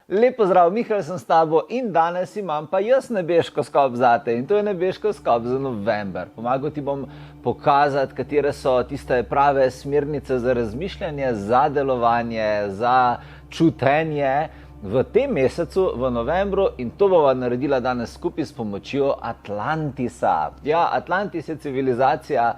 Lep pozdrav, Mihael sem s tabo in danes imam pa jaz nebeško sklop zate in to je nebeško sklop za november. Pomagal ti bom pokazati, katere so tiste prave smernice za razmišljanje, za delovanje, za čutenje v tem mesecu, v novembru, in to bova naredila danes skupaj s pomočjo Atlantisa. Ja, Atlantis je civilizacija,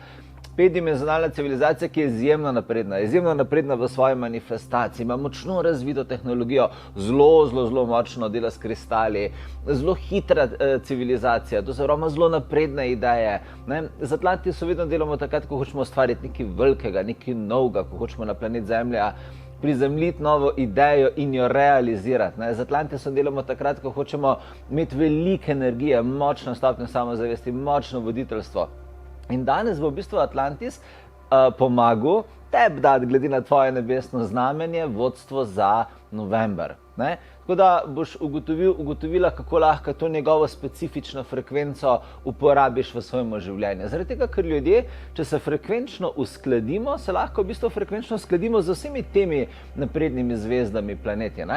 petdimenzionalna civilizacija, ki je izjemno napredna v svoji manifestaciji, ima močno razvito tehnologijo, zelo močno dela s kristali, zelo hitra civilizacija, to se pravi, ima zelo napredne ideje. Z Atlantisom vedno delamo takrat, ko hočemo ustvariti nekaj velikega, nekaj novega, ko hočemo na planet Zemlja prizemljiti novo idejo in jo realizirati. Z Atlantisom delamo takrat, ko hočemo imeti veliko energije, močno stopnjo samozavesti, močno voditeljstvo. In danes bo v bistvu Atlantis pomagal tebi dati, glede na tvoje nebesno znamenje, vodstvo za november. Tako da boš ugotovila, kako lahko to njegovo specifično frekvenco uporabiš v svojem življenju. Zaradi tega, ker ljudje, če se frekvenčno uskladimo, se lahko v bistvu frekvenčno uskladimo z vsemi temi naprednimi zvezdami, planeti.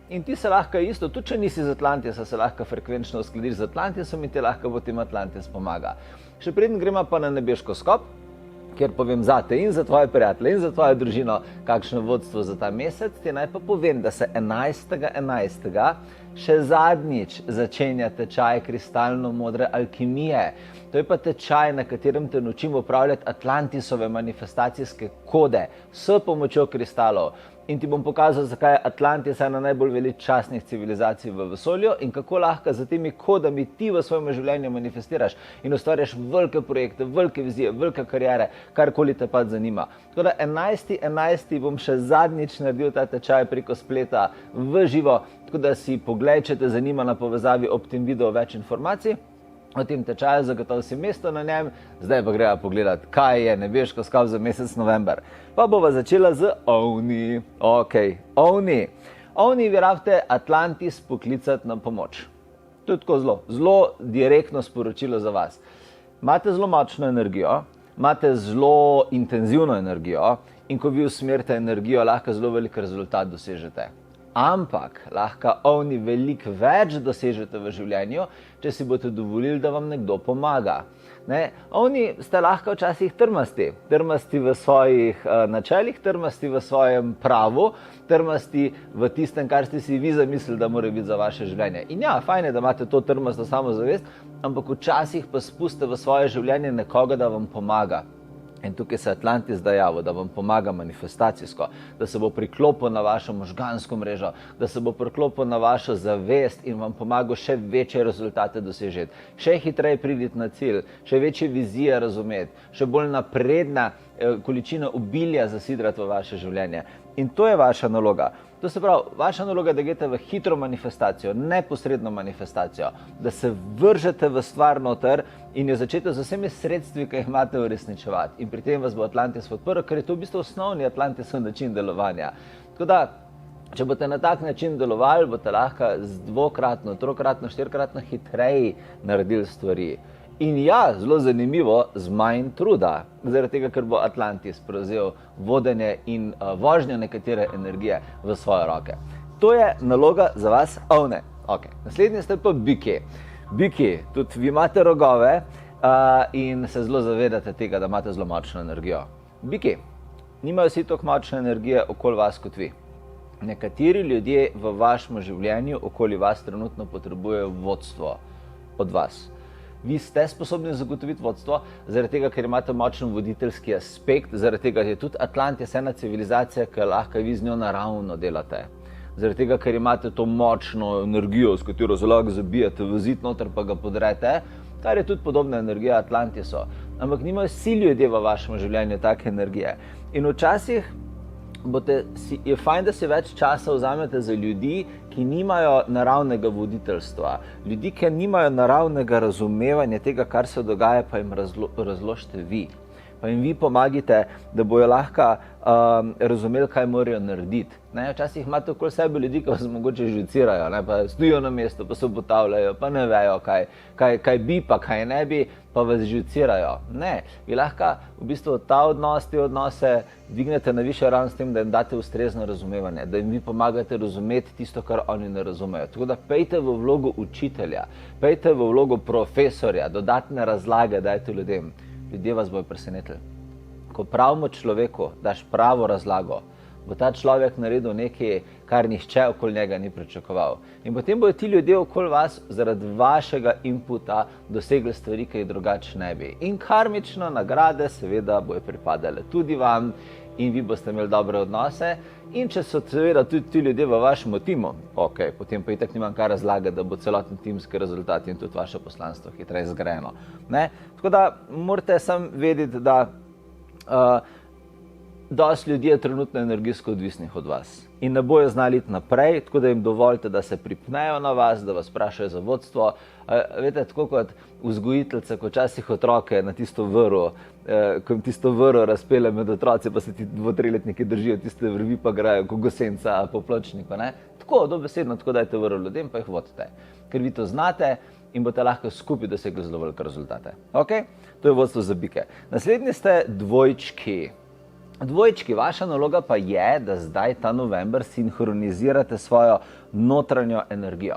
In ti se lahko isto, tudi če nisi z Atlantisa, se lahko frekvenčno uskladiš z Atlantisom in ti lahko bo tem Atlantis pomaga. Še preden gremo pa na nebeško skop, kjer povem zate in za tvoje prijatelje in za tvojo družino, kakšno vodstvo za ta mesec, ti naj pa povem, da se 11.11. še zadnjič začenja tečaj kristalno modre alkimije. To je pa tečaj, na katerem te naučim upravljati Atlantisove manifestacijske kode s pomočjo kristalov. In ti bom pokazal, zakaj je Atlantis ena najbolj veličastnih civilizacij v vesolju in kako lahko za temi kodami ti v svojem življenju manifestiraš in ustvarjaš velike projekte, velike vizije, velike karijere, karkoli te pa zanima. Tako da 11.11. bom še zadnjič naredil ta tečaj preko spleta v živo, tako da si poglej, če te zanima na povezavi ob tem videu več informacij o tem tečaju, zagotovo si mesto na njem. Zdaj pa greva pogledati, kaj je nebeško skop za mesec november. Pa bova začela z ovni. Ovni vi rabite Atlantis poklicati na pomoč. To je tako zelo direktno sporočilo za vas. Imate zelo močno energijo, imate zelo intenzivno energijo in ko vi usmerite energijo, lahko zelo velik rezultat dosežete. Ampak lahko ovni veliko več dosežete v življenju, če si boste dovolili, da vam nekdo pomaga. Ovni ste lahko včasih trmasti v svojih načelih, trmasti v svojem pravu, trmasti v tistem, kar ste si vi zamislili, da mora biti za vaše življenje. In ja, fajn je, da imate to trmasto samozavest, ampak včasih pa spustite v svoje življenje nekoga, da vam pomaga. In tukaj se Atlantis dajavo, da vam pomaga manifestacijsko, da se bo priklopil na vašo možgansko mrežo, da se bo priklopil na vašo zavest in vam pomagal še večje rezultate dosežeti, še hitreje priditi na cilj, še večje vizije razumeti, še bolj napredna količina obilja zasidrati v vaše življenje. In to je vaša naloga. To se pravi, vaša naloga je, da greste v hitro manifestacijo, neposredno manifestacijo, da se vržete v stvar noter in jo začete z vsemi sredstvi, ki jih imate, uresničevati. In pri tem vas bo Atlantis podprl, ker je to v bistvu osnovni Atlantisov način delovanja. Tako da, če boste na tak način delovali, boste lahko z dvokratno, trokratno, štirikratno hitreje naredili stvari. In ja, zelo zanimivo, z manj truda, zaradi tega, ker bo Atlantis prevzel vodenje in vožnjo nekatere energije v svoje roke. To je naloga za vas, ovne. Naslednji ste pa biki. Biki, tudi vi imate rogove in se zelo zavedate tega, da imate zelo močno energijo. Biki, nimajo vsi toliko močne energije okoli vas kot vi. Nekateri ljudje v vašem življenju okoli vas trenutno potrebujejo vodstvo od vas. Vi ste sposobni zagotoviti vodstvo, zaradi tega, ker imate močen voditeljski aspekt, zaradi tega je tudi Atlantis ena civilizacija, ki lahko vi z njo naravno delate. Zaradi tega, ker imate to močno energijo, s katero se lahko zabijate v zid noter pa ga podrete, kar je tudi podobna energija Atlantisu. Ampak nimajo vsi ljudje v vašem življenju take energije. In včasih je fajn, da si več časa vzamete za ljudi, ki nimajo naravnega voditeljstva. Ljudi, ki nimajo naravnega razumevanja tega, kar se dogaja, pa jim razložite vi. pa jim vi pomagite, da bojo lahko razumeli, kaj morajo narediti. Včasih imate okoli sebe ljudi, ki vas mogoče živcirajo, pa stojijo na mestu, pa se obotavljajo, pa ne vejo, kaj bi, pa kaj ne bi, pa vas živcirajo. Ne, vi lahko v bistvu te odnose dvignete na višjo raven s tem, da jim date ustrezno razumevanje, da jim vi pomagate razumeti tisto, kar oni ne razumejo. Tako da pejte v vlogo učitelja, pejte v vlogo profesorja, dodatne razlage dajte ljudem. Ljudje vas bojo presenetili. Ko pravimo človeku daš pravo razlago, bo ta človek naredil nekaj, kar nihče okoli njega ni pričakoval. In potem bojo ti ljudje okoli vas zaradi vašega inputa dosegli stvari, ki jih drugače ne bi. In karmično nagrade seveda bojo pripadale tudi vam in vi boste imeli dobre odnose. In če so seveda tudi ti ljudje v vašem timu, potem pa itak nimam kaj razlagati, da bo celoten timski rezultat in tudi vaše poslanstvo hitreje zgrajeno. Tako da morate samo vedeti, da dosti ljudi je trenutno energijsko odvisnih od vas in ne bojo znali iti naprej, tako da jim dovolite, da se pripnejo na vas, da vas vprašajo za vodstvo. Veste, tako kot vzgojiteljice, ko včasih otroke na tisto vrv razpele med otroci, pa se ti 2-3-letniki držijo tiste vrvi, pa grajo kot gosenca po pločniku. Tako, dobesedno, tako dajte vrv ljudem, pa jih vodite, ker vi to znate in boste lahko skupaj dosegli zelo velike rezultate. To je vodstvo za bike. Naslednji ste dvojčki. Dvojčki, vaša naloga pa je, da zdaj ta november sinhronizirate svojo notranjo energijo.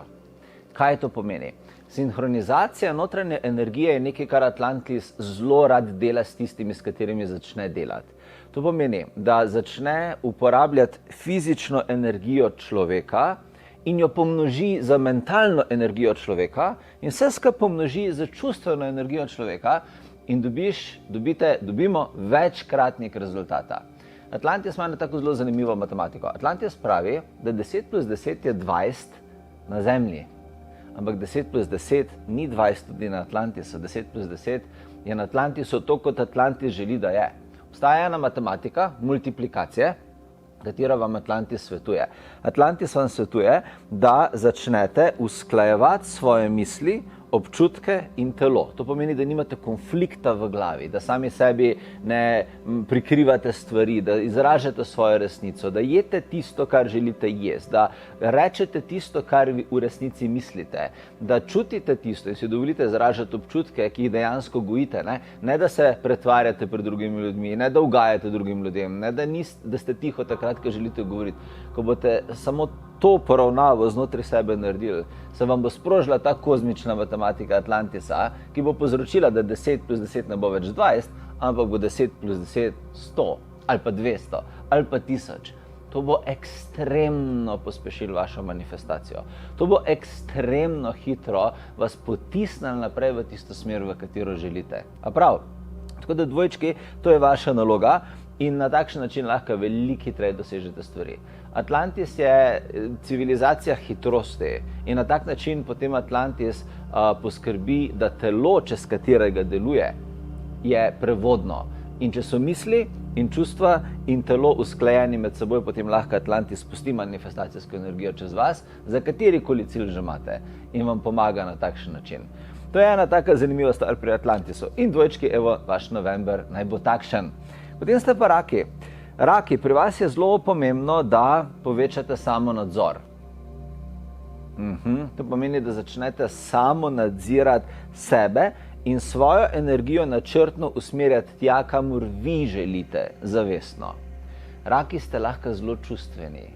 Kaj to pomeni? Sinhronizacija notranje energije je nekaj, kar Atlantis zelo rad dela s tistimi, s katerimi začne delati. To pomeni, da začne uporabljati fizično energijo človeka in jo pomnoži za mentalno energijo človeka in vse skupaj pomnoži za čustveno energijo človeka in dobimo večkratnik rezultata. Atlantis ima eno tako zelo zanimivo matematiko. Atlantis pravi, da 10 plus 10 je 20 na Zemlji, ampak 10 plus 10 ni 20 tudi na Atlantisu. 10 plus 10 je na Atlantisu to, kot Atlantis želi, da je. Obstaja ena matematika, multiplikacije, katero vam Atlantis svetuje. Atlantis vam svetuje, da začnete usklajevati svoje misli, občutke in telo. To pomeni, da nimate konflikta v glavi, da sami sebi ne prikrivate stvari, da izražate svojo resnico, da jete tisto, kar želite jesti, da rečete tisto, kar vi v resnici mislite, da čutite tisto in si dovolite izražati občutke, ki jih dejansko gojite. Ne da se pretvarjate pred drugimi ljudmi, ne da ugajate drugim ljudem, ne da ste tiho takrat, ko želite govoriti. Ko boste samo to poravnavo znotraj sebe naredili, se vam bo sprožila ta kozmična matematika Atlantisa, ki bo povzročila, da 10 plus 10 ne bo več 20, ampak bo 10 plus 10 100 ali pa 200 ali pa 1000. To bo ekstremno pospešilo vašo manifestacijo. To bo ekstremno hitro vas potisnilo naprej v tisto smer, v katero želite. A prav? Tako da dvojčki, to je vaša naloga in na takšen način lahko veliko hitreje dosežete stvari. Atlantis je civilizacija hitrosti in na tak način potem Atlantis poskrbi, da telo, čez katerega deluje, je prevodno. In če so misli in čustva in telo usklajeni med seboj, potem lahko Atlantis spusti manifestacijsko energijo čez vas, za katerikoli cilj že imate in vam pomaga na takšen način. To je ena taka zanimiva stvar pri Atlantisu. In dvojčki, evo, vaš november naj bo takšen. Potem ste pa raki. Raki, pri vas je zelo pomembno, da povečate samonadzor. To pomeni, da začnete samo nadzirati sebe in svojo energijo načrtno usmerjati tja, kamor vi želite, zavestno. Raki ste lahko zelo čustveni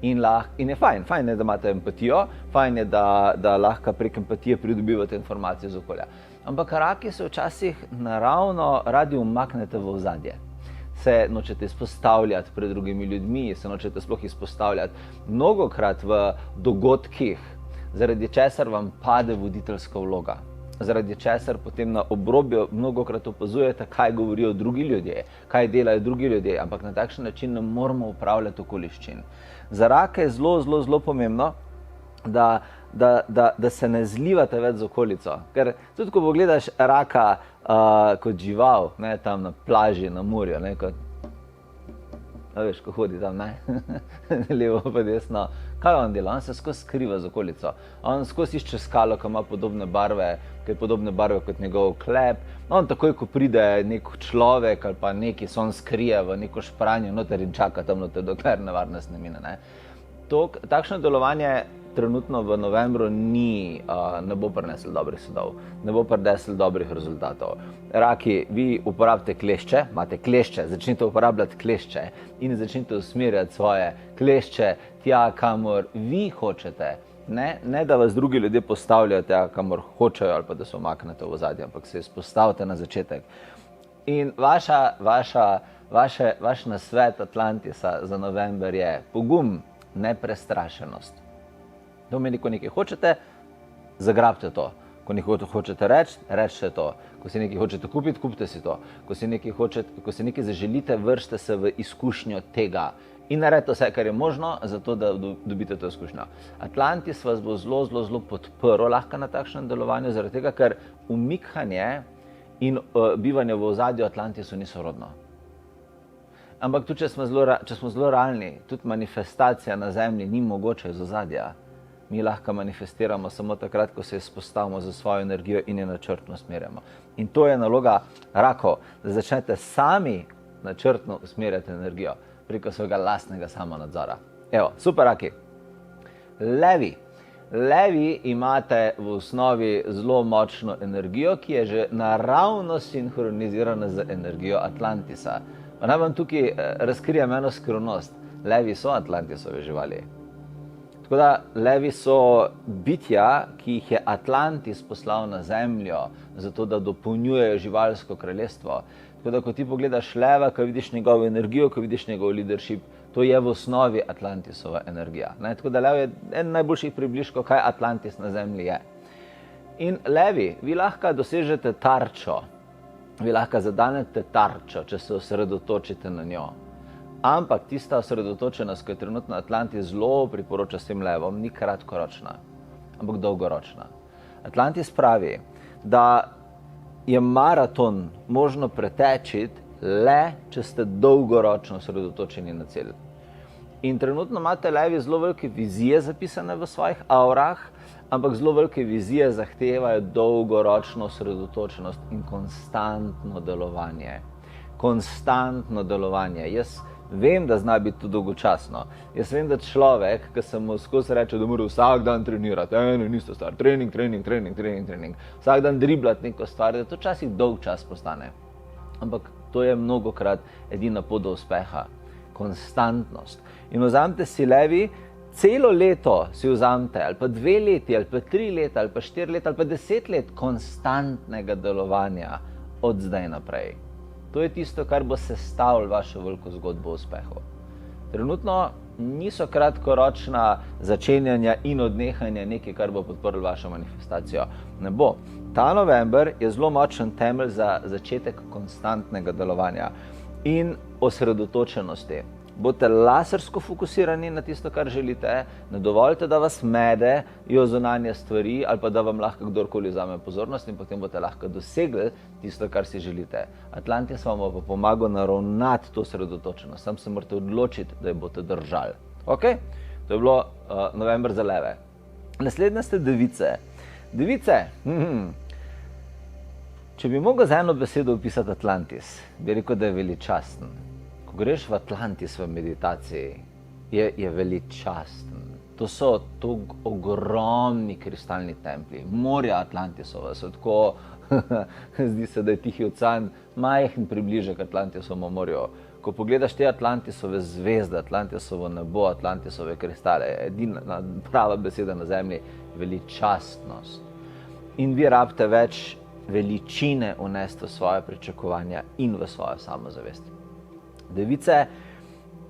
in je fajn je, da imate empatijo, fajn je, da lahko prek empatije pridobivate informacije z okolja. Ampak raki se včasih naravno radi umaknete v ozadje. Se nočete izpostavljati pred drugimi ljudmi, se nočete sploh izpostavljati mnogokrat v dogodkih, zaradi česar vam pade voditeljska vloga, zaradi česar potem na obrobju mnogokrat opazujete, kaj govorijo drugi ljudje, kaj delajo drugi ljudje, ampak na takšen način ne moramo upravljati okoliščin. Za rake je zelo pomembno, da se ne zlivate več z okolico, ker tudi ko pogledaš raka kot žival, tam na plaži, na morju, veš, ko hodi tam, levo pa desno, Kaj on dela? On se skozi skriva z okolico. On skozi išče skalo, ki ima podobne barve, kot njegov klep. On takoj, ko pride nek človek ali pa neki, se on skrije v neko špranjo noter in čaka tam noter, dokler nevarnost ne mine. Takšno delovanje trenutno v novembru ne bo prineslo dobrih sadov, ne bo prineslo dobrih rezultatov. Raki, vi uporabite klešče, imate klešče, začnite uporabljati klešče in začnite usmerjati svoje klešče tja, kamor vi hočete. Ne da vas drugi ljudje postavljajo tja, kamor hočejo ali pa da se omaknete v ozadje, ampak se izpostavite na začetek. In vaš nasvet Atlantisa za november je pogum, neprestrašenost. To pomeni, ko nekaj hočete, zagrabite to. Ko nekaj hočete reči, rečite to. Ko si nekaj hočete kupiti, kupite si to. Ko si nekaj zaželite, vršite se v izkušnjo tega. In naredite vse, kar je možno, zato da dobite to izkušnjo. Atlantis vas bo zelo podprl lahko na takšnem delovanju, zaradi tega, ker umikanje in bivanje v ozadju Atlantisu ni sorodno. Ampak tudi, če smo zelo realni, tudi manifestacija na Zemlji ni mogoče iz ozadja. Mi lahko manifestiramo samo takrat, ko se izpostavimo za svojo energijo in jo načrtno usmerjamo. In to je naloga rakov, da začnete sami načrtno usmerjati energijo preko svojega lastnega samonadzora. Evo, super raki. Levi. Levi imate v osnovi zelo močno energijo, ki je že naravno sinhronizirana z energijo Atlantisa. Pa naj vam tukaj razkrijem eno skrivnost. Levi so Atlantisove živali. Tako da levi so bitja, ki jih je Atlantis poslal na Zemljo, zato da dopolnjujejo živalsko kraljestvo. Tako da, ko ti pogledaš leva, ko vidiš njegovo energijo, ko vidiš njegov leadership, to je v osnovi Atlantisova energija. Tako da lev je en najboljših približkov, kaj Atlantis na Zemlji je. In levi, vi lahko dosežete tarčo, vi lahko zadanete tarčo, če se osredotočite na njo. Ampak tista osredotočenost, ki je trenutno Atlantis zelo priporoča s tem levom, ni kratkoročna, ampak dolgoročna. Atlantis pravi, da je maraton možno pretečiti le, če ste dolgoročno osredotočeni na cilj. In trenutno imate levi zelo velike vizije zapisane v svojih aurah, ampak zelo velike vizije zahtevajo dolgoročno osredotočenost in konstantno delovanje. Konstantno delovanje. Jaz vem, da zna biti to dolgočasno. Jaz vem, da človek, ki se mu skozi reče, da mora vsak dan trenirati, nisto stvar, trening. Vsak dan driblati neko stvar, da to včasih dolg čas postane. Ampak to je mnogokrat edina pot do uspeha. Konstantnost. In vzamete si levi, celo leto si vzamete, ali pa 2 leti, ali pa 3 leta, ali pa 4 leta, ali pa 10 let konstantnega delovanja od zdaj naprej. To je tisto, kar bo sestavilo vašo veliko zgodbo o uspehu. Trenutno niso kratkoročna začenjanja in odnehanja nekaj, kar bo podprlo vašo manifestacijo. Ne bo. Ta november je zelo močen temelj za začetek konstantnega delovanja in osredotočenosti. Boste lasersko fokusirani na tisto, kar želite, ne dovolite, da vas medejo zunanje stvari ali pa da vam lahko kdorkoli vzame pozornost in potem boste lahko dosegli tisto, kar si želite. Atlantis vam bo pomagal naravnati to osredotočenost, sam se morate odločiti, da jo boste držali. Ok? To je bilo november za leve. Naslednje ste device. Device, če bi mogel z eno besedo opisati Atlantis, bi rekel, da je veličasten. Ko greš v Atlantis v meditaciji, je veličasten. To so ogromni kristalni templji. Morja Atlantisova so tako, zdi se, da je Tihi ocean majhen približek Atlantisovemu morju. Ko pogledaš te Atlantisove zvezde, Atlantisovo nebo, Atlantisove kristale, je edina prava beseda na Zemlji veličastnost. In vi rabite več veličine vnesti v svoje pričakovanja in v svojo samozavest. Device,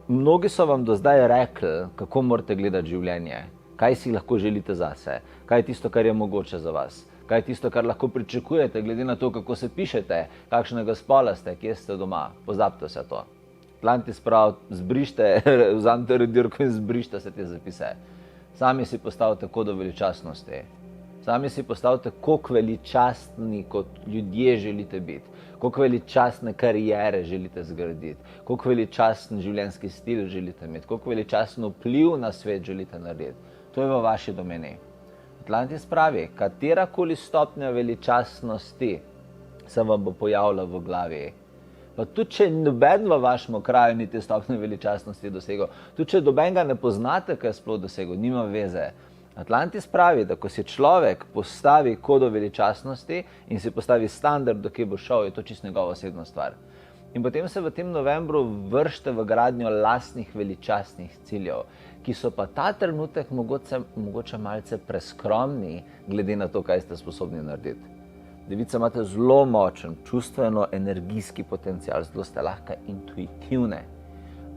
mnogi so vam do zdaj rekli, kako morate gledati življenje, kaj si lahko želite zase, kaj je tisto, kar je mogoče za vas, kaj je tisto, kar lahko pričakujete, glede na to, kako se pišete, kakšnega spola ste, kje ste doma. Pozabite vse to. Atlantis pravi, zbrište, vzamite redirko in zbrište se te zapise. Sami si postavite kodo veličastnosti. Sami si postavite, koliko veličastni kot ljudje želite biti, koliko veličastne karijere želite zgraditi, koliko veličasten življenjski stil želite imeti, koliko veličasten vpliv na svet želite narediti. To je v vaši domeni. Atlantis pravi, katerakoli stopnja veličastnosti se vam bo pojavila v glavi. Pa tudi, če noben v vašem kraju ni te stopnje veličastnosti dosegel, tudi, če nobenega ne poznate, kaj je sploh dosegel, nima veze. Atlantis pravi, da ko si človek postavi kodo veličastnosti in si postavi standard, do kje bo šel, je to čisto njegova osebna stvar. In potem se v tem novembru vršite v gradnjo lastnih veličastnih ciljev, ki so pa ta trenutek mogoče malce preskromni, glede na to, kaj ste sposobni narediti. Device, imate zelo močen, čustveno-energijski potencial, zelo ste lahko intuitivne.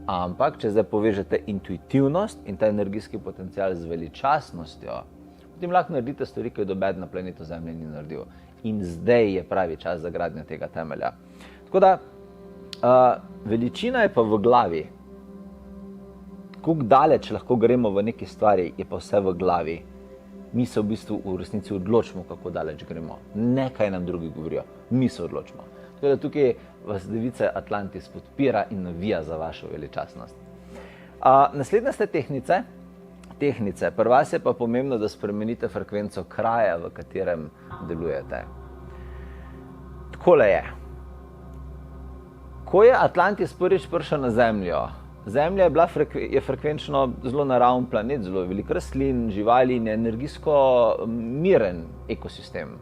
Ampak, če zdaj povežete intuitivnost in ta energijski potencial z veličastnostjo, potem lahko naredite stvari, ki je noben na planetu Zemlje ni naredil. In zdaj je pravi čas za gradnjo tega temelja. Tako da, veličina je pa v glavi. Koliko daleč lahko gremo v neki stvari, je pa vse v glavi. Mi se v bistvu v resnici odločimo, kako daleč gremo. Ne kaj nam drugi govorijo, mi se odločimo. Tako da tukaj vas device Atlantis podpira in navija za vašo veličastnost. Naslednja ste tehnice. Pri vas je pa pomembno, da spremenite frekvenco kraja, v katerem delujete. Takole je. Ko je Atlantis prvič prišel na Zemljo, Zemlja je frekvenčno zelo naraven planet, zelo veliko rastlin, živali in energijsko miren ekosistem.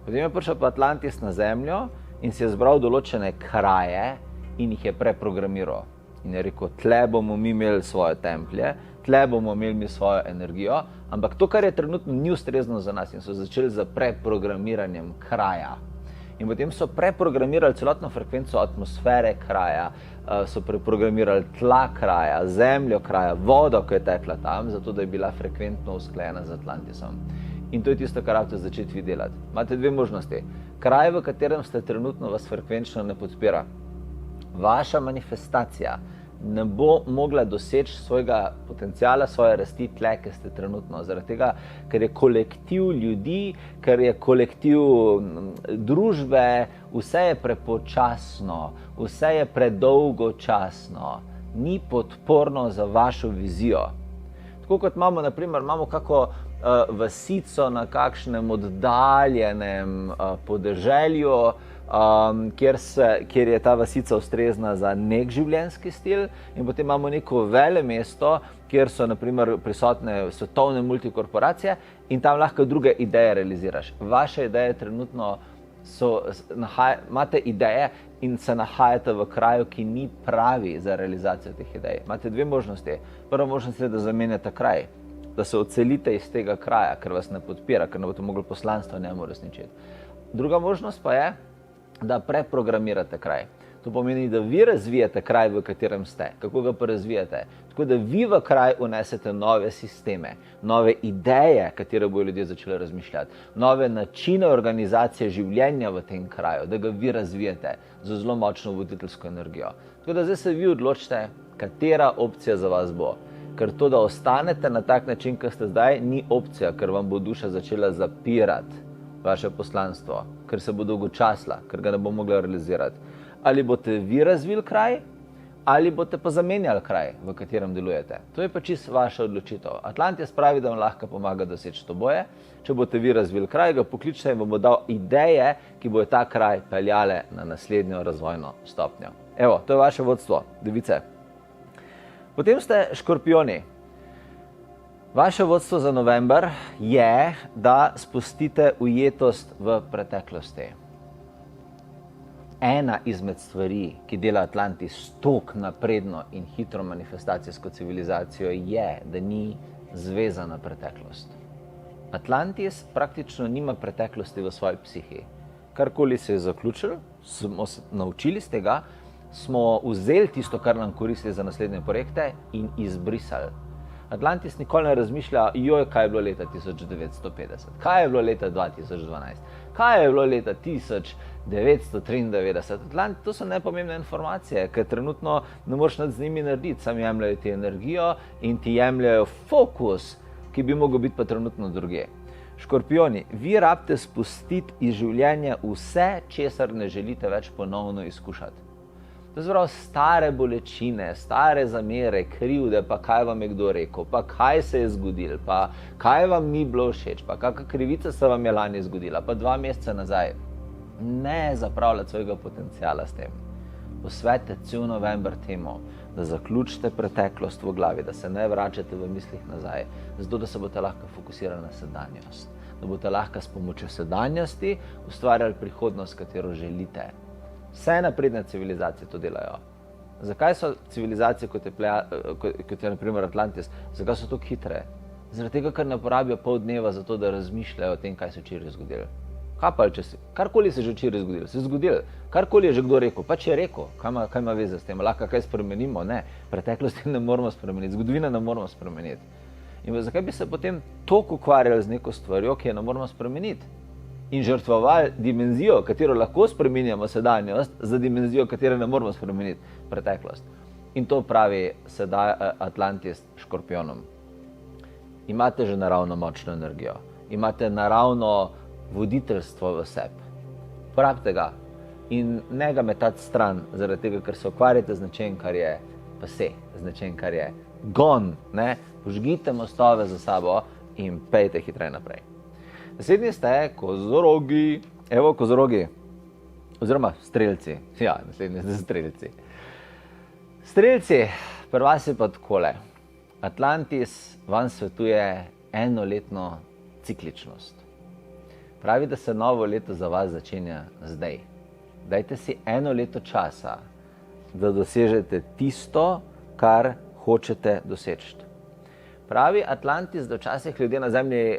Potem je prišel pa Atlantis na Zemljo in si je zbral določene kraje in jih je preprogramiral. In je rekel, tle bomo mi imeli svoje templje, tle bomo imeli mi svojo energijo, ampak to, kar je trenutno, ni ustrezno za nas in so začeli z preprogramiranjem kraja. In potem so preprogramirali celotno frekvenco atmosfere kraja, so preprogramirali tla kraja, zemljo kraja, vodo, ki je tekla tam, zato da je bila frekventno usklajena z Atlantisom. In to je tisto, kar rabite začeti vi delati. Imate dve možnosti. Kraj, v katerem ste trenutno, vas frekvenčno ne podpira. Vaša manifestacija ne bo mogla doseči svojega potencijala, svoje rasti tle, ki ste trenutno. Zaradi tega, ker je kolektiv ljudi, ker je kolektiv družbe, vse je prepočasno, vse je predolgočasno, ni podporno za vašo vizijo. Tako kot imamo kako vasico na kakšnem oddaljenem podeželju, kjer je ta vasica ustrezna za nek življenjski stil, in potem imamo neko velemesto, kjer so naprimer prisotne svetovne multikorporacije in tam lahko druge ideje realiziraš. Vaše ideje trenutno imate ideje in se nahajate v kraju, ki ni pravi za realizacijo teh idej. Imate dve možnosti. Prva možnost je, da zamenjate kraj, da se odselite iz tega kraja, ker vas ne podpira, ker ne boste mogli poslanstva njemu uresničiti. Druga možnost pa je, da preprogramirate kraj. To pomeni, da vi razvijate kraj, v katerem ste. Kako ga pa razvijate? Tako da vi v kraj unesete nove sisteme, nove ideje, katere bojo ljudje začeli razmišljati, nove načine organizacije življenja v tem kraju, da ga vi razvijate z zelo močno voditeljsko energijo. Tako da zdaj se vi odločite, katera opcija za vas bo. Ker to, da ostanete na tak način, kot ste zdaj, ni opcija, ker vam bo duša začela zapirati vaše poslanstvo, ker se bo dolgočasila, ker ga ne bo mogla realizirati. Ali boste vi razvili kraj, ali boste pa zamenjali kraj, v katerem delujete. To je pa čisto vaša odločitev. Atlantis pravi, da vam lahko pomaga doseči to boje. Če boste vi razvili kraj, ga pokličite in vam bo dal ideje, ki bojo ta kraj peljale na naslednjo razvojno stopnjo. Evo, to je vaše vodstvo, device. Potem ste škorpijoni. Vaše vodstvo za november je, da spustite ujetost v preteklosti. Ena izmed stvari, ki dela Atlantis toliko napredno in hitro manifestacijsko civilizacijo, je, da ni zvezana preteklost. Atlantis praktično nima preteklosti v svoji psihi. Karkoli se je zaključilo, smo se naučili z tega, smo vzeli tisto, kar nam koristi za naslednje projekte in izbrisali. Atlantis nikoli ne razmišlja, kaj je bilo leta 1950, kaj je bilo leta 2012, kaj je bilo leta 1993. Atlantis, to so nepomembne informacije, ker trenutno ne moreš nič z njimi narediti, sami jemljajo ti energijo in ti jemljajo fokus, ki bi mogel biti pa trenutno drugje. Škorpijoni, vi rabite spustiti iz življenja vse, česar ne želite več ponovno izkušati. To je prav stare bolečine, stare zamere, krivde, pa kaj vam je kdo rekel, pa kaj se je zgodilo, pa kaj vam ni bilo všeč, pa kakšna krivica se vam je lani zgodila, pa 2 meseca nazaj. Ne zapravljati svojega potencijala s tem. Posvetite cel november temu, da zaključite preteklost v glavi, da se ne vračate v mislih nazaj, zato da se boste lahko fokusirali na sedanjost, da boste lahko s pomočjo sedanjosti ustvarjali prihodnost, katero želite. Vse napredne civilizacije to delajo. Zakaj so civilizacije, kot je na primer Atlantis, zakaj so tako hitre? Zaradi tega, ker ne porabijo pol dneva za to, da razmišljajo o tem, kaj se včeraj zgodilo. Karkoli se že včeraj zgodilo, se je zgodilo. Karkoli je že kdo rekel, pač je rekel. Kaj ima veze s tem? Lahko kaj spremenimo? Ne. Preteklosti ne moramo spremeniti, zgodovine ne moramo spremeniti. In zakaj bi se potem toliko ukvarjali z neko stvarjo, ki je ne moramo spremeniti? In žrtvovali dimenzijo, katero lahko spreminjamo sedanjost, za dimenzijo, katero ne moramo spremeniti, preteklost. In to pravi sedaj Atlantis Škorpijonom. Imate že naravno močno energijo, imate naravno voditeljstvo v sebi. Porabite ga in ne ga metati stran, zaradi tega, ker se ukvarjate z nečem, kar je pase, z nečem, kar je gon, ne? Požgite mostove za sabo in pejte hitreje naprej. Naslednji ste kozorogi, evo kozorogi, oziroma strelci, ja, naslednji ste strelci. Strelci, pri vas je pa takole, Atlantis vam svetuje enoletno cikličnost. Pravi, da se novo leto za vas začenja zdaj. Dajte si 1 leto časa, da dosežete tisto, kar hočete doseči. Pravi Atlantis, da včasih ljudje na zemlji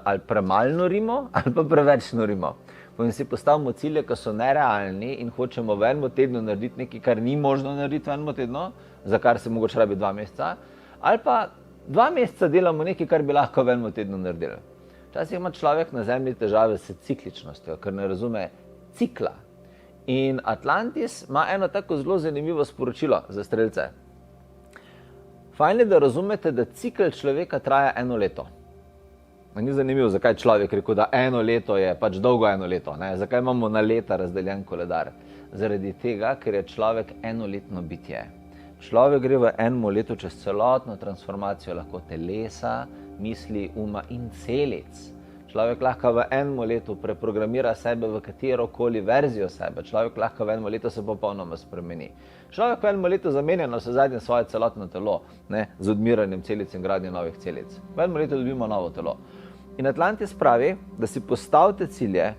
ali premalo norimo, ali pa preveč norimo. In si postavimo cilje, ki so nerealni in hočemo v 1 tednu narediti nekaj, kar ni možno narediti v 1 tednu, za kar se mogoče rabi 2 meseca, ali pa 2 meseca delamo nekaj, kar bi lahko v 1 tednu naredili. Včasih ima človek na zemlji težave s cikličnostjo, ker ne razume cikla. In Atlantis ima eno tako zelo zanimivo sporočilo za strelce. Fajn je, da razumete, da cikl človeka traja 1 leto. Ni zanimivo, zakaj človek rekel, da 1 leto je pač dolgo 1 leto. Ne? Zakaj imamo na leta razdeljen koledar? Zaradi tega, ker je človek enoletno bitje. Človek gre v 1 letu čez celotno transformacijo lahko telesa, misli, uma in celic. Človek lahko v 1 letu preprogramira sebe v katerokoli verzijo sebe. Človek lahko v 1 letu se popolnoma spremeni. Človek v 1 letu zamenja na vse zadnje svoje celotno telo, ne, z odmiranjem celic in gradnjo novih celic. V 1 letu dobimo novo telo. In Atlantis pravi, da si postavite cilje,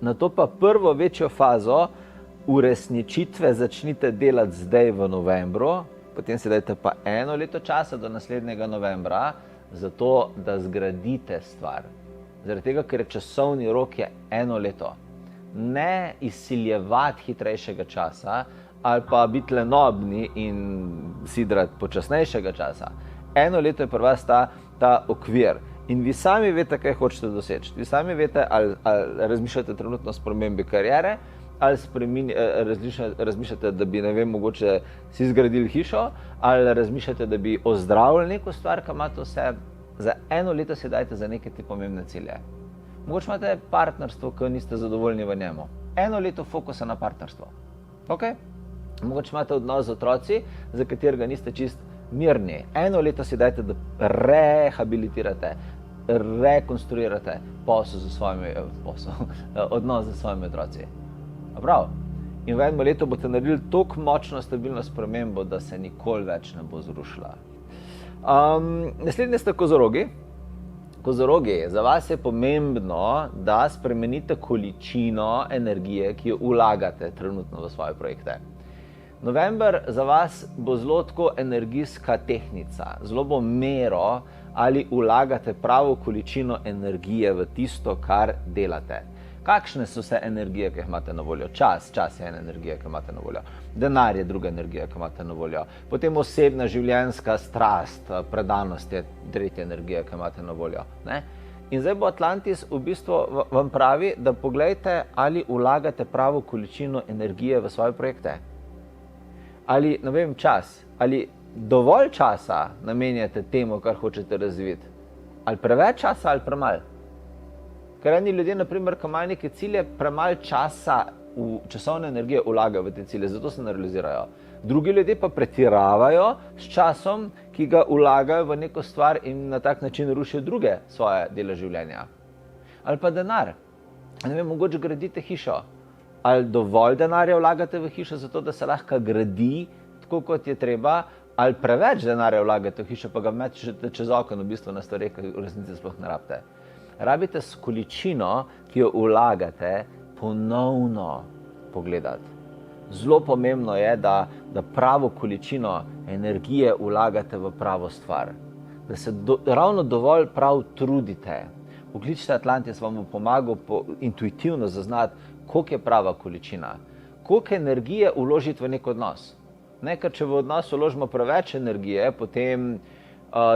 na to pa prvo večjo fazo uresničitve začnite delati zdaj v novembru, potem si dajte pa 1 leto časa do naslednjega novembra, zato da zgradite stvar. Zaradi tega, ker je časovni rok je 1 leto. Ne izsiljevati hitrejšega časa ali pa biti lenobni in sidrati počasnejšega časa. 1 leto je pri vas ta okvir. In vi sami veste, kaj hočete doseči. Vi sami veste, ali razmišljate trenutno o spremembi kariere, ali razmišljate, da bi, ne vem, mogoče si zgradili hišo, ali razmišljate, da bi ozdravili neko stvar, ki imate vse. Za 1 leto si dajte za neke te pomembne cilje. Mogoče imate partnerstvo, ki niste zadovoljni v njemu. 1 leto fokusa na partnerstvo. Okay? Mogoče imate odnos z otroci, za katerega niste čist mirni. 1 leto si dajte, da rehabilitirate, rekonstruirate odnos z svojimi otroci. Prav. In v 1 letu boste naredili toliko močno, stabilno spremembo, da se nikoli več ne bo zrušila. Naslednji ste kozorogi. Kozorogi, za vas je pomembno, da spremenite količino energije, ki jo vlagate trenutno v svoje projekte. November za vas bo zelo tako energijska tehnica, zelo bo mero, ali vlagate pravo količino energije v tisto, kar delate. Kakšne so vse energije, ki jih imate na voljo? Čas je ena energija, ki jo imate na voljo. Denar je druga energija, ki jo imate na voljo. Potem osebna življenjska strast, predanost je tretja energija, ki jo imate na voljo. Ne? In zdaj bo Atlantis v bistvu vam pravi, da pogledajte, ali vlagate pravo količino energije v svoje projekte. Ali, ne vem, čas, ali dovolj časa namenjate temu, kar hočete razviti. Ali preveč časa, ali premalo. Ker eni ljudje, naprimer, ko imajo neke cilje, premalo časa v časovne energije vlagajo v te cilje, zato se ne realizirajo. Drugi ljudje pa pretiravajo s časom, ki ga vlagajo v neko stvar in na tak način rušijo druge svoje dele življenja. Ali pa denar. Ne vem, mogoče gradite hišo. Ali dovolj denarja vlagate v hišo, zato da se lahko gradi tako, kot je treba, ali preveč denarja vlagate v hišo, pa ga mečete čez okno, v bistvu na stvari, ki v resnici sploh ne rabite. Rabite s količino, ki jo vlagate, ponovno pogledati. Zelo pomembno je, da pravo količino energije vlagate v pravo stvar. Da se ravno dovolj prav trudite. Pokličite Atlantis, vam bo pomagal intuitivno zaznati, koliko je prava količina. Koliko energije vložiti v nek odnos. Ne, ker če v odnos vložimo preveč energije, potem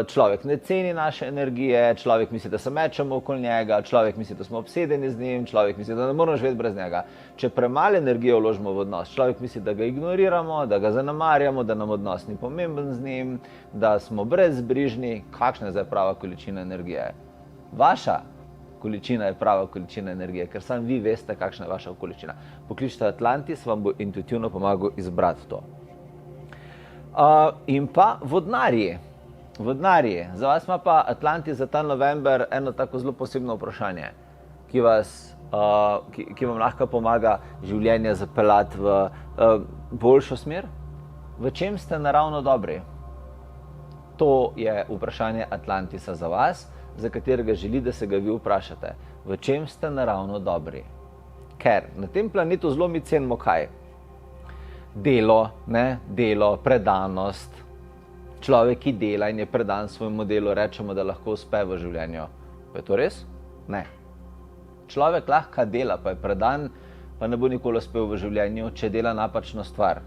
človek ne ceni naše energije, človek misli, da se mečemo okoli njega, človek misli, da smo obsedeni z njim, človek misli, da ne moramo živeti brez njega. Če premalo energije vložimo v odnos, človek misli, da ga ignoriramo, da ga zanemarjamo, da nam odnos ni pomemben z njim, da smo brezbrižni. Kakšna je zdaj prava količina energije? Vaša količina je prava količina energije, ker samo vi veste, kakšna je vaša količina. Pokličite Atlantis, vam bo intuitivno pomagal izbrati to. In pa vodnarji. Vodnarji. Za vas ima pa Atlantis za ta november eno tako zelo posebno vprašanje, ki vam lahko pomaga življenje zapeljati v boljšo smer. V čem ste naravno dobri? To je vprašanje Atlantisa za vas, za katerega želi, da se ga vi vprašate. V čem ste naravno dobri? Ker na tem planetu zelo mi cenimo kaj? Delo, predanost. Človek, ki dela in je predan svojemu delu, rečemo, da lahko uspe v življenju. Pa je to res? Ne. Človek lahko dela, pa je predan, pa ne bo nikoli uspel v življenju, če dela napačno stvar.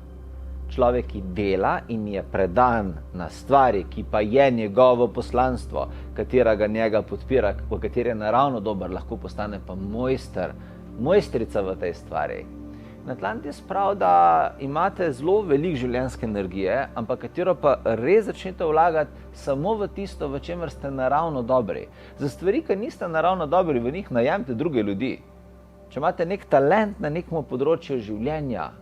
Človek, ki dela in je predan na stvari, ki pa je njegovo poslanstvo, katerega njega podpira, v kateri je naravno dober, lahko postane pa mojstrica v tej stvari. Atlantis pravi, da imate zelo veliko življenjske energije, ampak katero pa res začnete vlagati samo v tisto, v čemer ste naravno dobri. Za stvari, ki niste naravno dobri, v njih najemite druge ljudi. Če imate nek talent na nekem področju življenja,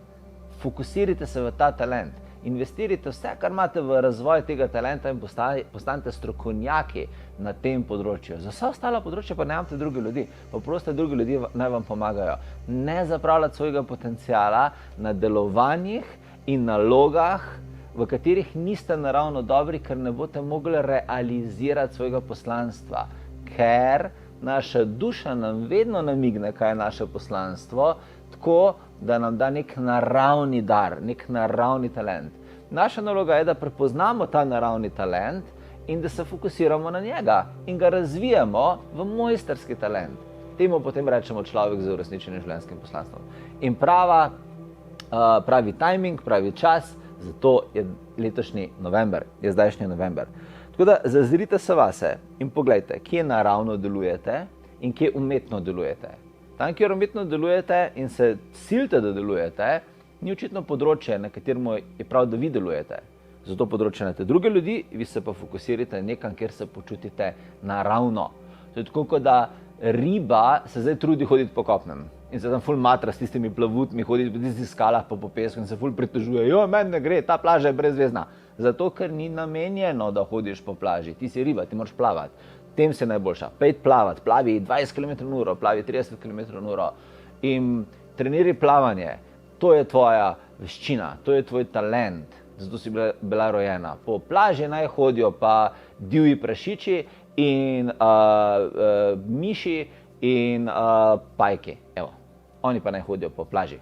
fokusirajte se v ta talent. Investirajte vse, kar imate v razvoj tega talenta in postanete strokovnjaki na tem področju. Za vsa ostala področja pa najemite druge ljudi, pa prosite druge ljudi, naj vam pomagajo. Ne zapravljati svojega potenciala na delovanjih in nalogah, v katerih niste naravno dobri, ker ne boste mogli realizirati svojega poslanstva. Ker naša duša nam vedno namigne, kaj je naše poslanstvo, tako, da nam da nek naravni dar, nek naravni talent. Naša naloga je, da prepoznamo ta naravni talent in da se fokusiramo na njega in ga razvijamo v mojsterski talent. Temu potem rečemo človek z uresničenim življenjskim poslanstvom. In pravi timing, pravi čas, zato je letošnji november, je zdajšnji november. Tako da zazrite se vase in poglejte, kje naravno delujete in kje umetno delujete. Tam, kjer umetno delujete in se silite, da delujete, ni očitno področje, na katerem je prav, da vi delujete. Zato področje najte druge ljudi, vi se pa fokusirate nekam, kjer se počutite naravno. To je tako, kot da riba se zdaj trudi hoditi po kopnem in se tam ful matra s tistimi plavutmi, hoditi po tistih skalah, po pesku in se ful pritožuje, meni ne gre, ta plaža je brezvezna. Zato, ker ni namenjeno, da hodiš po plaži. Ti si riba, ti moraš plavati. Tem se najboljša. Pejt plavati, plavi 20 km/h, plavi 30 km/h in treniraj plavanje. To je tvoja veščina, to je tvoj talent, zato si bila rojena. Po plaži naj hodijo pa divji prašiči in miši in pajki. Evo, oni pa naj hodijo po plaži.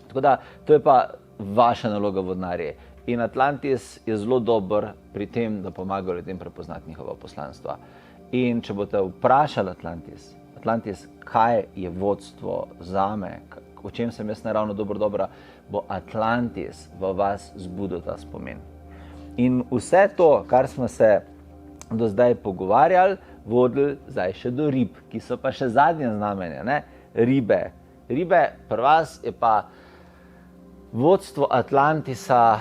Tako da, to je pa vaša naloga vodnarji. In Atlantis je zelo dober pri tem, da pomaga ljudem prepoznati njihova poslanstva. In če boste vprašali Atlantis, kaj je vodstvo zame, o čem sem jaz naravno dobra, bo Atlantis v vas zbudil ta spomin. In vse to, kar smo se do zdaj pogovarjali, vodili zdaj še do rib, ki so pa še zadnje znamenje, ne? Ribe. Ribe, pri vas je pa vodstvo Atlantisa,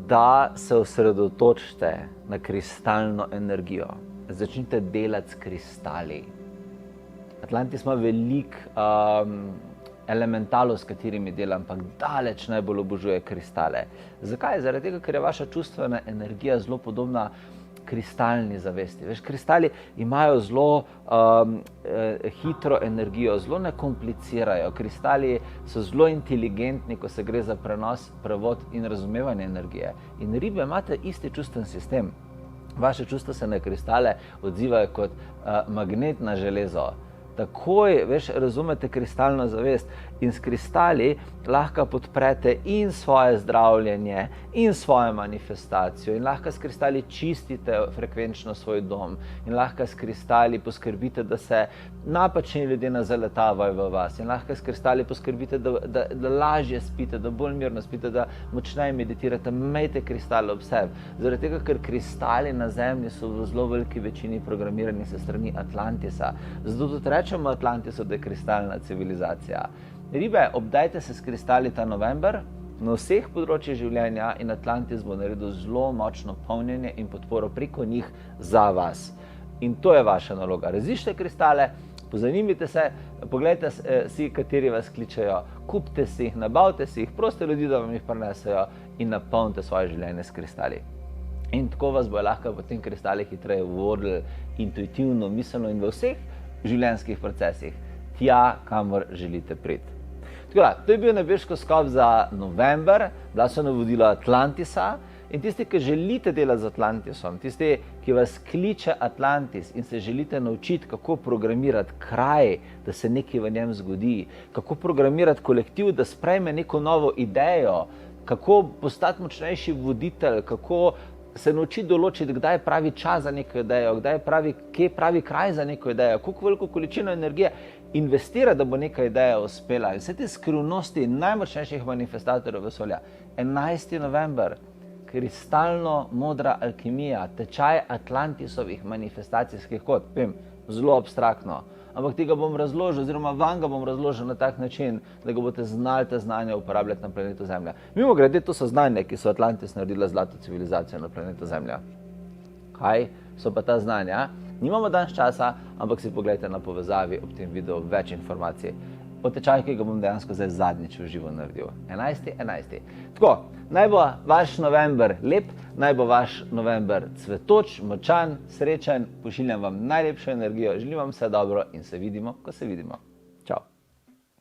da se osredotočite na kristalno energijo. začnite delati s kristali. Atlantis ima veliko elementalov, s katerimi delam, ampak daleč najbolj obožuje kristale. Zakaj? Zaradi tega, ker je vaša čustvena energija zelo podobna kristalni zavesti. Veš, kristali imajo zelo hitro energijo, zelo ne komplicirajo. Kristali so zelo inteligentni, ko se gre za prenos, prevod in razumevanje energije. In ribe imate isti čustven sistem. Vaše čustva se na kristale odzivajo kot magnet na železo. Takoj, veš, razumete kristalno zavest in s kristali lahko podprete in svoje zdravljenje in svojo manifestacijo in lahko s kristali čistite frekvenčno svoj dom in lahko s kristali poskrbite, da se napačni ljudje ne zaletavajo v vas in lahko s kristali poskrbite, da lažje spite, da bolj mirno spite, da močneje meditirate. Imejte kristale ob sebi, zaradi tega, ker kristali na Zemlji so v zelo veliki večini programirani se strani Atlantisa. Zato tudi rečemo Atlantisu, da je kristalna civilizacija. Ribe, obdajte se s kristali ta november na vseh področjih življenja in Atlantis bo naredil zelo močno polnjenje in podporo preko njih za vas. In to je vaša naloga. Raziščite kristale, pozanimite se, pogledajte si, kateri vas kličejo, kupite si jih, nabavite si jih, prosite ljudi, da vam jih prinesejo in napolnite svoje življenje s kristali. In tako vas bo lahko potem kristali hitreje vodili intuitivno, miselno in v vseh življenjskih procesih, tja, kamor želite priti. Tako da, to je bil nebeško skop za november, bila so navodila Atlantisa in tisti, ki želite delati z Atlantisom, tisti, ki vas kliče Atlantis in se želite naučiti, kako programirati kraj, da se nekaj v njem zgodi, kako programirati kolektiv, da sprejme neko novo idejo, kako postati močnejši voditelj, kako se naučiti določiti, kdaj je pravi čas za neko idejo, kje je pravi kraj za neko idejo, koliko veliko količino energije investirati, da bo neka ideja uspela. In vse te skrivnosti najmočnejših manifestatorjev vesolja. 11. november, kristalno modra alkimija, tečaj Atlantisovih manifestacijskih kod. Vem, zelo abstraktno, ampak ti ga bom razložil, oziroma vam ga bom razložil na tak način, da ga boste znali te znanja uporabljati na planetu Zemlja. Mimogrede, to so znanja, ki so Atlantis naredila zlato civilizacijo na planetu Zemlja. Kaj so pa ta znanja? Nimamo danes časa, ampak si pogledajte na povezavi ob tem videu več informacij o tečaju, ki ga bom dejansko zdaj zadnjič v živo naredil. 11.11. Tako, naj bo vaš november lep, naj bo vaš november cvetoč, močan, srečen, pošiljam vam najlepšo energijo, želim vam vse dobro in se vidimo, ko se vidimo.